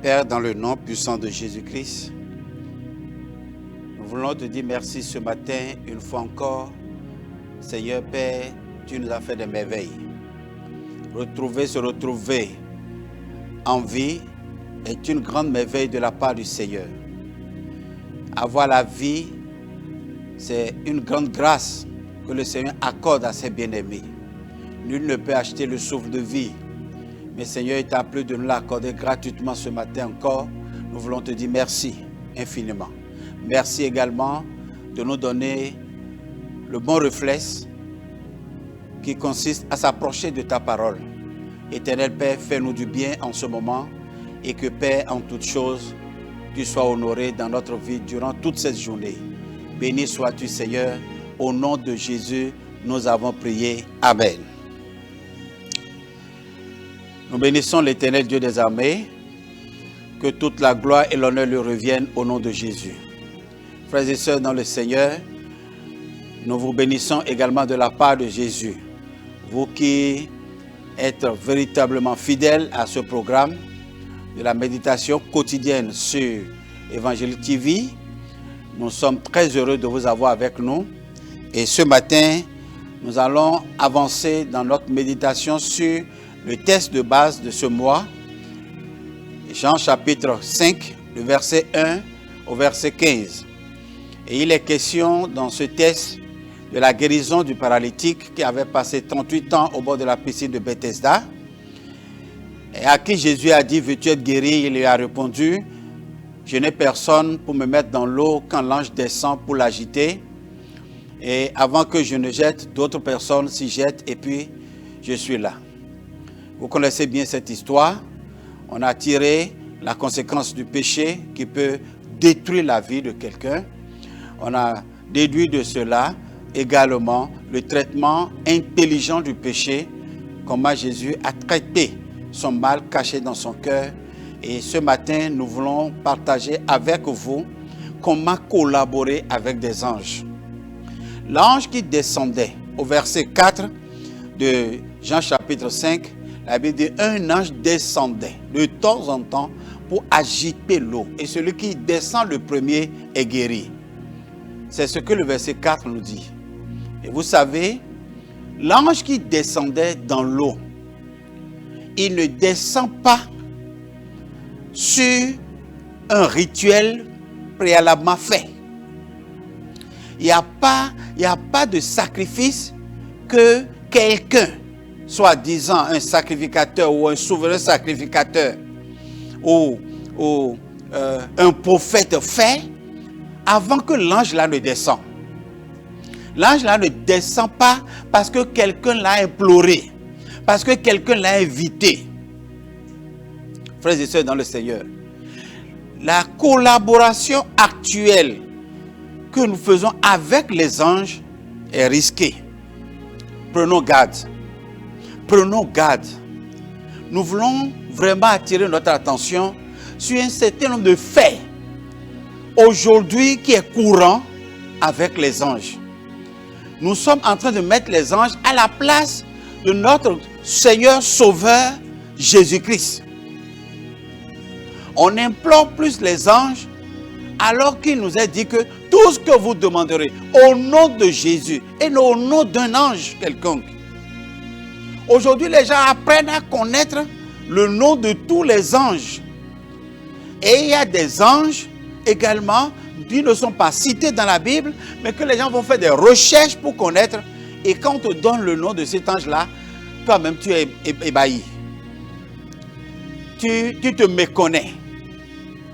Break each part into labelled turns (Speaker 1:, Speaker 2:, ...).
Speaker 1: Père, dans le nom puissant de Jésus-Christ, nous voulons te dire merci ce matin, une fois encore. Seigneur Père, tu nous as fait des merveilles. Se retrouver en vie est une grande merveille de la part du Seigneur. Avoir la vie, c'est une grande grâce que le Seigneur accorde à ses bien-aimés. Nul ne peut acheter le souffle de vie. Mais Seigneur, il t'a plu de nous l'accorder gratuitement ce matin encore. Nous voulons te dire merci infiniment. Merci également de nous donner le bon réflexe qui consiste à s'approcher de ta parole. Éternel Père, fais-nous du bien en ce moment et que Père, en toutes choses, tu sois honoré dans notre vie durant toute cette journée. Béni sois-tu Seigneur, au nom de Jésus, nous avons prié. Amen. Nous bénissons l'Éternel Dieu des armées, que toute la gloire et l'honneur lui reviennent au nom de Jésus. Frères et sœurs dans le Seigneur, nous vous bénissons également de la part de Jésus. Vous qui êtes véritablement fidèles à ce programme de la méditation quotidienne sur Évangile TV, nous sommes très heureux de vous avoir avec nous. Et ce matin, nous allons avancer dans notre méditation sur le texte de base de ce mois, Jean chapitre 5, le verset 1 au verset 15. Et il est question dans ce texte de la guérison du paralytique qui avait passé 38 ans au bord de la piscine de Bethesda. Et à qui Jésus a dit, veux-tu être guéri? Il lui a répondu, je n'ai personne pour me mettre dans l'eau quand l'ange descend pour l'agiter. Et avant que je ne jette, d'autres personnes s'y jettent et puis je suis là. Vous connaissez bien cette histoire. On a tiré la conséquence du péché qui peut détruire la vie de quelqu'un. On a déduit de cela également le traitement intelligent du péché, comment Jésus a traité son mal caché dans son cœur. Et ce matin, nous voulons partager avec vous comment collaborer avec des anges. L'ange qui descendait au verset 4 de Jean chapitre 5, la Bible dit un ange descendait de temps en temps pour agiter l'eau. Et celui qui descend le premier est guéri. C'est ce que le verset 4 nous dit. Et vous savez, l'ange qui descendait dans l'eau, il ne descend pas sur un rituel préalablement fait. Il n'y a pas de sacrifice que quelqu'un, soi-disant un sacrificateur ou un souverain sacrificateur ou un prophète fait avant que l'ange là ne descende. L'ange là ne descend pas parce que quelqu'un l'a imploré, parce que quelqu'un l'a invité. Frères et sœurs dans le Seigneur, la collaboration actuelle que nous faisons avec les anges est risquée. Prenons garde. Prenons garde. Nous voulons vraiment attirer notre attention sur un certain nombre de faits aujourd'hui qui est courant avec les anges. Nous sommes en train de mettre les anges à la place de notre Seigneur Sauveur Jésus-Christ. On implore plus les anges alors qu'il nous est dit que tout ce que vous demanderez au nom de Jésus et non au nom d'un ange quelconque. Aujourd'hui, les gens apprennent à connaître le nom de tous les anges. Et il y a des anges également qui ne sont pas cités dans la Bible, mais que les gens vont faire des recherches pour connaître. Et quand on te donne le nom de cet ange-là, toi-même tu es ébahi. Tu te méconnais.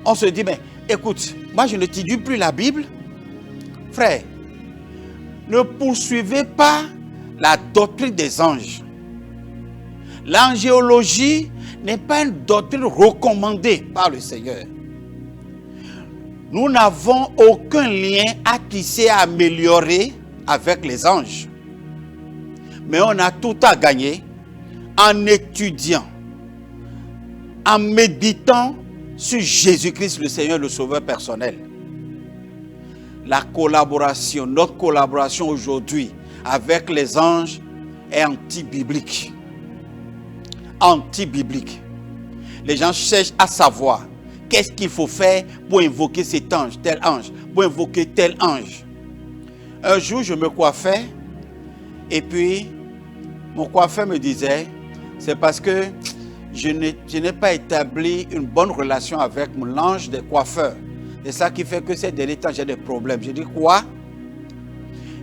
Speaker 1: On se dit, mais écoute, moi je ne t'étudie plus la Bible. Frère, ne poursuivez pas la doctrine des anges. L'angéologie n'est pas une doctrine recommandée par le Seigneur. Nous n'avons aucun lien à tisser, à améliorer avec les anges. Mais on a tout à gagner en étudiant, en méditant sur Jésus-Christ, le Seigneur, le Sauveur personnel. La collaboration, notre collaboration aujourd'hui avec les anges est anti-biblique. Anti-biblique. Les gens cherchent à savoir qu'est-ce qu'il faut faire pour invoquer cet ange, tel ange, pour invoquer tel ange. Un jour, je me coiffais et puis mon coiffeur me disait, c'est parce que je n'ai pas établi une bonne relation avec mon ange des coiffeurs. C'est ça qui fait que ces derniers temps, j'ai des problèmes. Je dis quoi?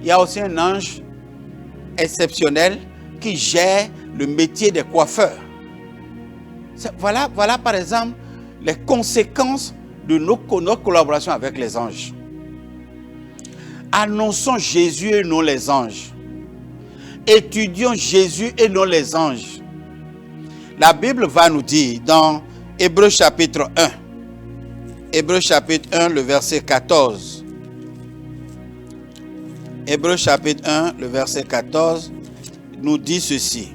Speaker 1: Il y a aussi un ange exceptionnel qui gère le métier des coiffeurs. Voilà par exemple les conséquences de notre collaboration avec les anges. Annonçons Jésus et non les anges. Étudions Jésus et non les anges. La Bible va nous dire dans Hébreux chapitre 1, Hébreux chapitre 1, le verset 14. Hébreux chapitre 1, le verset 14, nous dit ceci.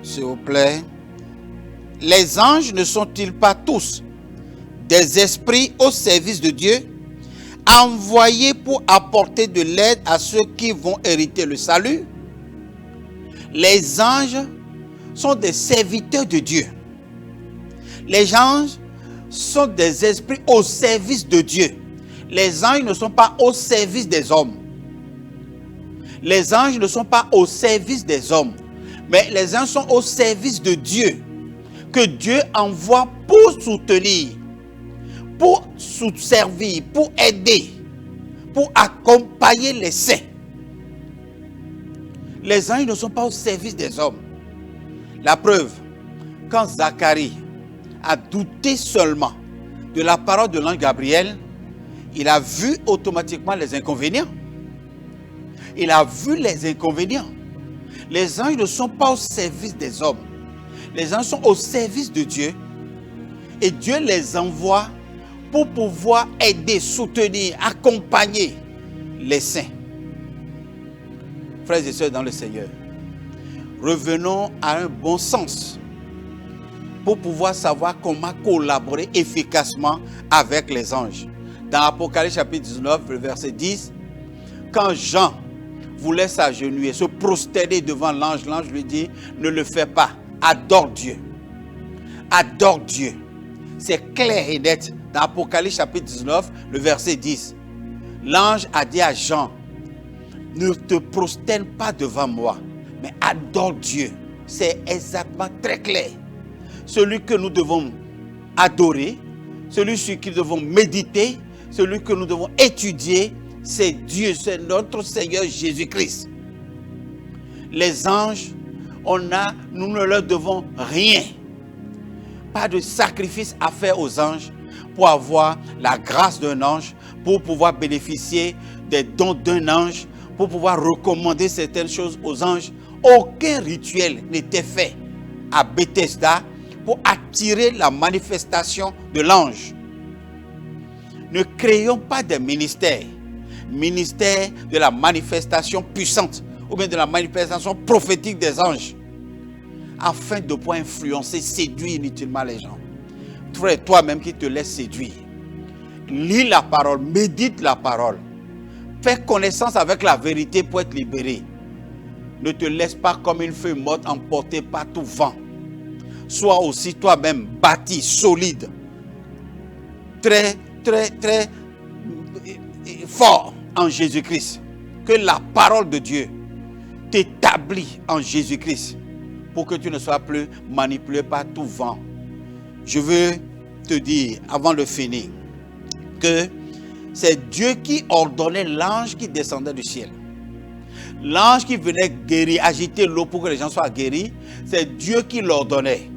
Speaker 1: S'il vous plaît. Les anges ne sont-ils pas tous des esprits au service de Dieu, envoyés pour apporter de l'aide à ceux qui vont hériter le salut? Les anges sont des serviteurs de Dieu. Les anges sont des esprits au service de Dieu. Les anges ne sont pas au service des hommes. Les anges ne sont pas au service des hommes. Mais les anges sont au service de Dieu. Que Dieu envoie pour soutenir, pour servir, pour aider, pour accompagner les saints. Les anges ne sont pas au service des hommes. La preuve, quand Zacharie a douté seulement de la parole de l'ange Gabriel, il a vu automatiquement les inconvénients. Il a vu les inconvénients. Les anges ne sont pas au service des hommes. Les anges sont au service de Dieu. Et Dieu les envoie pour pouvoir aider, soutenir, accompagner les saints. Frères et sœurs dans le Seigneur, revenons à un bon sens pour pouvoir savoir comment collaborer efficacement avec les anges. Dans Apocalypse chapitre 19, le verset 10, quand Jean voulait s'agenouiller, se prosterner devant l'ange, l'ange lui dit, ne le fais pas, adore Dieu. Adore Dieu. C'est clair et net. Dans Apocalypse chapitre 19, le verset 10, l'ange a dit à Jean, ne te prosterne pas devant moi, mais adore Dieu. C'est exactement très clair. Celui que nous devons adorer, celui sur qui nous devons méditer, celui que nous devons étudier, c'est Dieu, c'est notre Seigneur Jésus-Christ. Les anges, nous ne leur devons rien. Pas de sacrifice à faire aux anges pour avoir la grâce d'un ange, pour pouvoir bénéficier des dons d'un ange, pour pouvoir recommander certaines choses aux anges. Aucun rituel n'était fait à Bethesda pour attirer la manifestation de l'ange. Ne créons pas des ministères de la manifestation puissante ou bien de la manifestation prophétique des anges afin de pouvoir influencer, séduire inutilement les gens. Frère, toi-même qui te laisses séduire, lis la parole, médite la parole, fais connaissance avec la vérité pour être libéré. Ne te laisse pas comme une feuille morte emportée par tout vent. Sois aussi toi-même bâti, solide, très fort en Jésus-Christ. Que la parole de Dieu t'établit en Jésus-Christ pour que tu ne sois plus manipulé par tout vent. Je veux te dire, avant de finir, que c'est Dieu qui ordonnait l'ange qui descendait du ciel. L'ange qui venait guérir, agiter l'eau pour que les gens soient guéris, c'est Dieu qui l'ordonnait.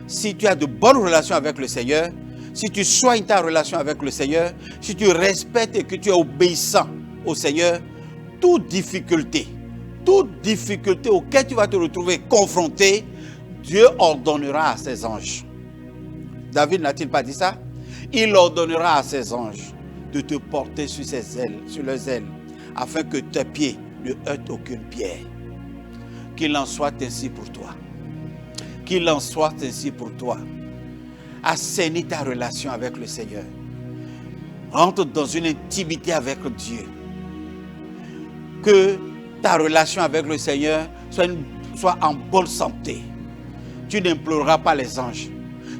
Speaker 1: Si tu as de bonnes relations avec le Seigneur, si tu soignes ta relation avec le Seigneur, si tu respectes et que tu es obéissant au Seigneur, toute difficulté auquel tu vas te retrouver confronté, Dieu ordonnera à ses anges. David n'a-t-il pas dit ça? Il ordonnera à ses anges de te porter sur ses ailes, sur leurs ailes, afin que tes pieds ne heurtent aucune pierre. Qu'il en soit ainsi pour toi. Qu'il en soit ainsi pour toi. Assainis ta relation avec le Seigneur. Rentre dans une intimité avec Dieu. Que ta relation avec le Seigneur soit en bonne santé. Tu n'imploreras pas les anges.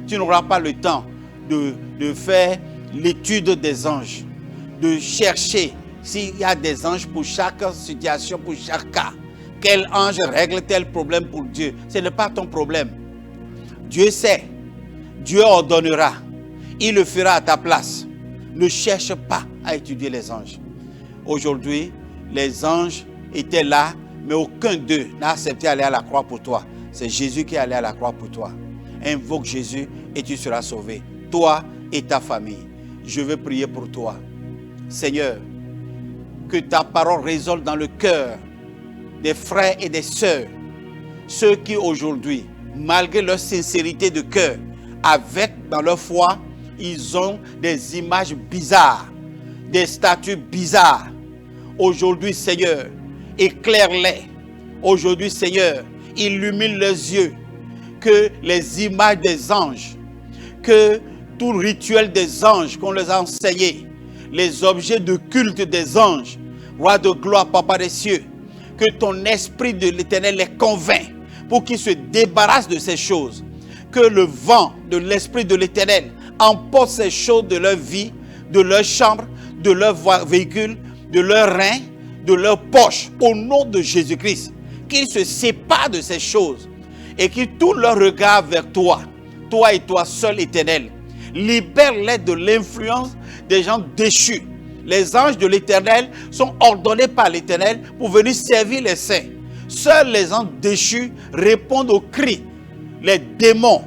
Speaker 1: Tu n'auras pas le temps de faire l'étude des anges, de chercher s'il y a des anges pour chaque situation, pour chaque cas. Quel ange règle tel problème pour Dieu? Ce n'est pas ton problème. Dieu sait. Dieu ordonnera. Il le fera à ta place. Ne cherche pas à étudier les anges. Aujourd'hui, les anges étaient là, mais aucun d'eux n'a accepté d'aller à la croix pour toi. C'est Jésus qui est allé à la croix pour toi. Invoque Jésus et tu seras sauvé. Toi et ta famille. Je veux prier pour toi. Seigneur, que ta parole résonne dans le cœur des frères et des sœurs. Ceux qui aujourd'hui, malgré leur sincérité de cœur, avec dans leur foi, ils ont des images bizarres, des statues bizarres. Aujourd'hui, Seigneur, éclaire-les. Aujourd'hui, Seigneur, illumine leurs yeux. Que les images des anges, que tout rituel des anges qu'on les a enseignés, les objets de culte des anges, roi de gloire, papa des cieux, que ton esprit de l'Éternel les convainc pour qu'ils se débarrassent de ces choses. Que le vent de l'esprit de l'Éternel emporte ces choses de leur vie, de leur chambre, de leur véhicule, de leurs reins, de leurs poches, au nom de Jésus-Christ. Qu'ils se séparent de ces choses et qu'ils tournent leur regard vers toi, toi et toi seul, Éternel. Libère-les de l'influence des gens déchus. Les anges de l'Éternel sont ordonnés par l'Éternel pour venir servir les saints. Seuls les anges déchus répondent aux cris. Les démons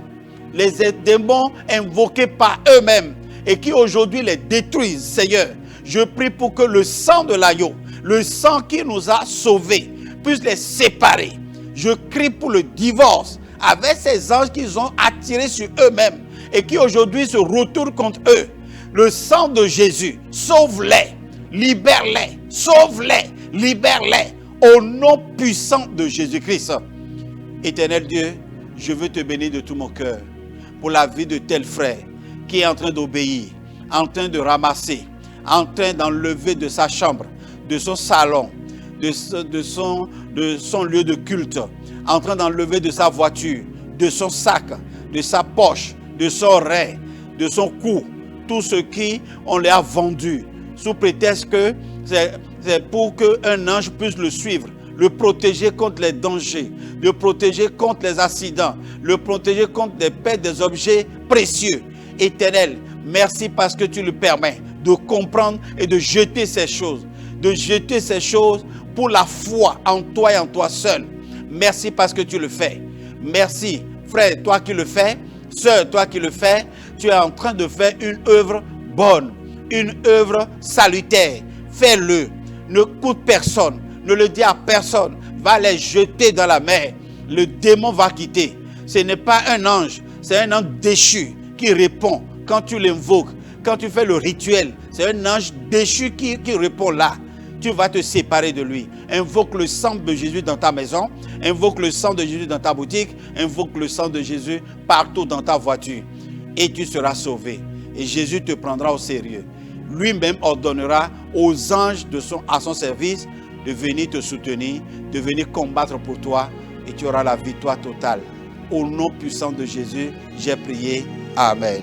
Speaker 1: invoqués par eux-mêmes et qui aujourd'hui les détruisent, Seigneur. Je prie pour que le sang de l'agneau, le sang qui nous a sauvés, puisse les séparer. Je crie pour le divorce avec ces anges qu'ils ont attirés sur eux-mêmes et qui aujourd'hui se retournent contre eux. Le sang de Jésus, sauve-les, libère-les, sauve-les, libère-les au nom puissant de Jésus-Christ. Éternel Dieu, je veux te bénir de tout mon cœur pour la vie de tel frère qui est en train d'obéir, en train de ramasser, en train d'enlever de sa chambre, de son salon, de son lieu de culte, en train d'enlever de sa voiture, de son sac, de sa poche, de son rein, de son cou, tout ce qui on les a vendu, sous prétexte que c'est pour qu'un ange puisse le suivre, le protéger contre les dangers, le protéger contre les accidents, le protéger contre les pertes des objets précieux. Éternel, merci parce que tu le permets de comprendre et de jeter ces choses. De jeter ces choses pour la foi en toi et en toi seul. Merci parce que tu le fais. Merci, frère, toi qui le fais, sœur, toi qui le fais, tu es en train de faire une œuvre bonne, une œuvre salutaire. Fais-le. Ne coûte personne. Ne le dis à personne. Va les jeter dans la mer. Le démon va quitter. Ce n'est pas un ange, c'est un ange déchu qui répond quand tu l'invoques, quand tu fais le rituel. C'est un ange déchu qui répond là. Tu vas te séparer de lui. Invoque le sang de Jésus dans ta maison. Invoque le sang de Jésus dans ta boutique. Invoque le sang de Jésus partout dans ta voiture. Et tu seras sauvé. Et Jésus te prendra au sérieux. Lui-même ordonnera aux anges à son service de venir te soutenir, de venir combattre pour toi. Et tu auras la victoire totale. Au nom puissant de Jésus, j'ai prié. Amen.